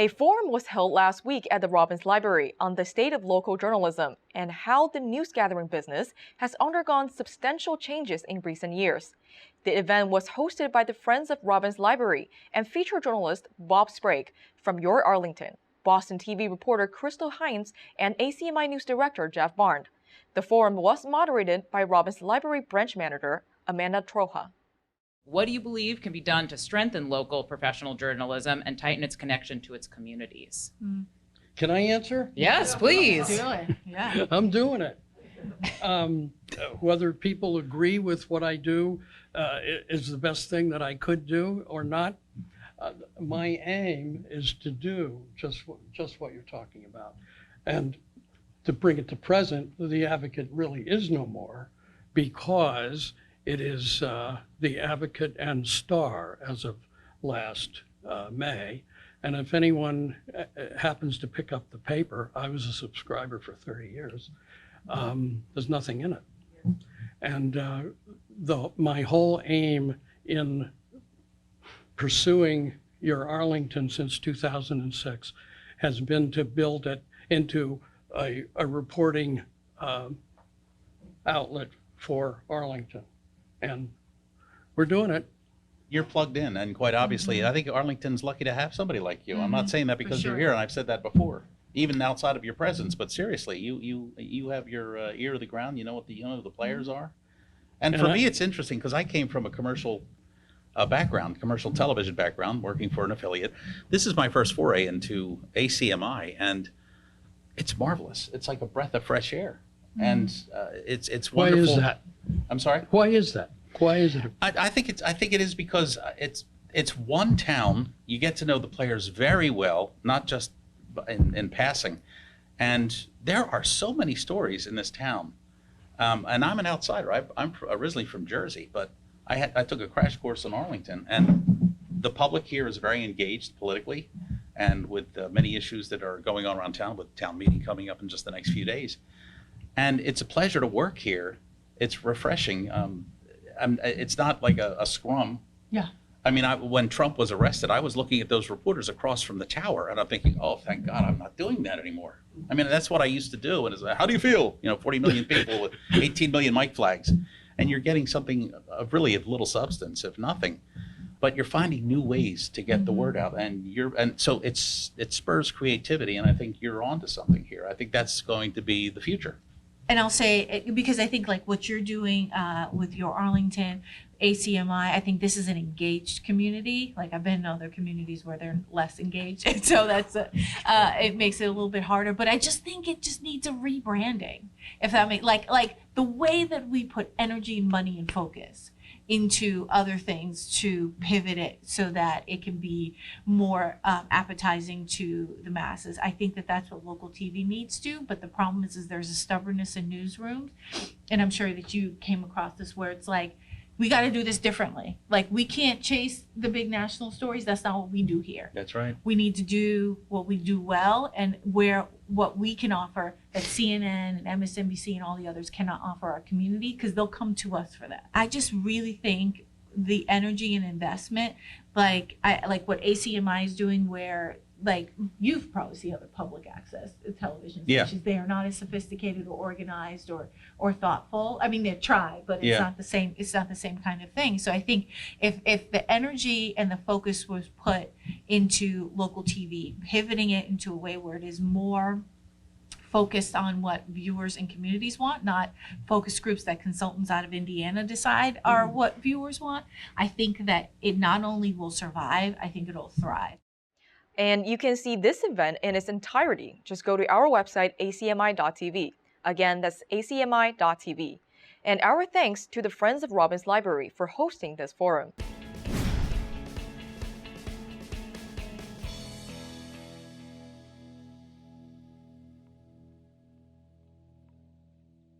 A forum was held last week at the Robbins Library on the state of local journalism and how the news-gathering business has undergone substantial changes in recent years. The event was hosted by the Friends of Robbins Library and featured journalist Bob Sprague from YourArlington, Boston TV reporter Crystal Haynes, and ACMi News Director Jeff Barnes. The forum was moderated by Robbins Library branch manager Amanda Troha. What do you believe can be done to strengthen local professional journalism and tighten its connection to its communities? Can I answer? Yes, please. Do it. Yeah. I'm doing it. Whether people agree with what I do is the best thing that I could do or not, my aim is to do just what you're talking about. And to bring it to present, the Advocate really is no more, because it is the Advocate and Star as of last May. And if anyone happens to pick up the paper, I was a subscriber for 30 years. There's nothing in it. And my whole aim in pursuing YourArlington since 2006 has been to build it into a reporting outlet for Arlington. And we're doing it. You're plugged in, and quite obviously, I think Arlington's lucky to have somebody like you. I'm not saying that because you're here, and I've said that before, even outside of your presence. But seriously, you have your ear to the ground. You know what the the players are. And for me, it's interesting because I came from a commercial background, commercial television background, working for an affiliate. This is my first foray into ACMi, and it's marvelous. It's like a breath of fresh air, and it's wonderful. Why is that? I'm sorry? Why is that? Why is it? I think it is because it's one town. You get to know the players very well, not just in passing. And there are so many stories in this town. And I'm an outsider. I'm originally from Jersey, but I took a crash course in Arlington, and the public here is very engaged politically, and with many issues that are going on around town, with town meeting coming up in just the next few days. And it's a pleasure to work here. It's refreshing. It's not like a scrum. Yeah. I mean, when Trump was arrested, I was looking at those reporters across from the tower, and I'm thinking, oh, thank God I'm not doing that anymore. I mean, that's what I used to do. And it's like, how do you feel? 40 million people with 18 million mic flags. And you're getting something of little substance, if nothing. But you're finding new ways to get the word out. And so it spurs creativity, and I think you're onto something here. I think that's going to be the future. And I'll say, because I think like what you're doing with YourArlington, ACMi, I think this is an engaged community. Like I've been in other communities where they're less engaged. And so that's, it makes it a little bit harder. But I just think it just needs a rebranding. If that makes, like the way that we put energy, money, and focus into other things to pivot it so that it can be more appetizing to the masses. I think that that's what local TV needs to, but the problem is there's a stubbornness in newsrooms, and I'm sure that you came across this, where it's like, we got to do this differently. Like, we can't chase the big national stories. That's not what we do here. That's right. We need to do what we do well, and what we can offer that CNN and MSNBC and all the others cannot offer our community, because they'll come to us for that. I just really think the energy and investment, like what ACMi is doing, where like you've probably seen other public access television stations. They are not as sophisticated or organized or thoughtful. I mean, they try, but it's not the same. It's not the same kind of thing. So I think if the energy and the focus was put into local TV, pivoting it into a way where it is more focused on what viewers and communities want, not focus groups that consultants out of Indiana decide are what viewers want, I think that it not only will survive, I think it'll thrive. And you can see this event in its entirety. Just go to our website, acmi.tv. Again, that's acmi.tv. And our thanks to the Friends of Robbins Library for hosting this forum.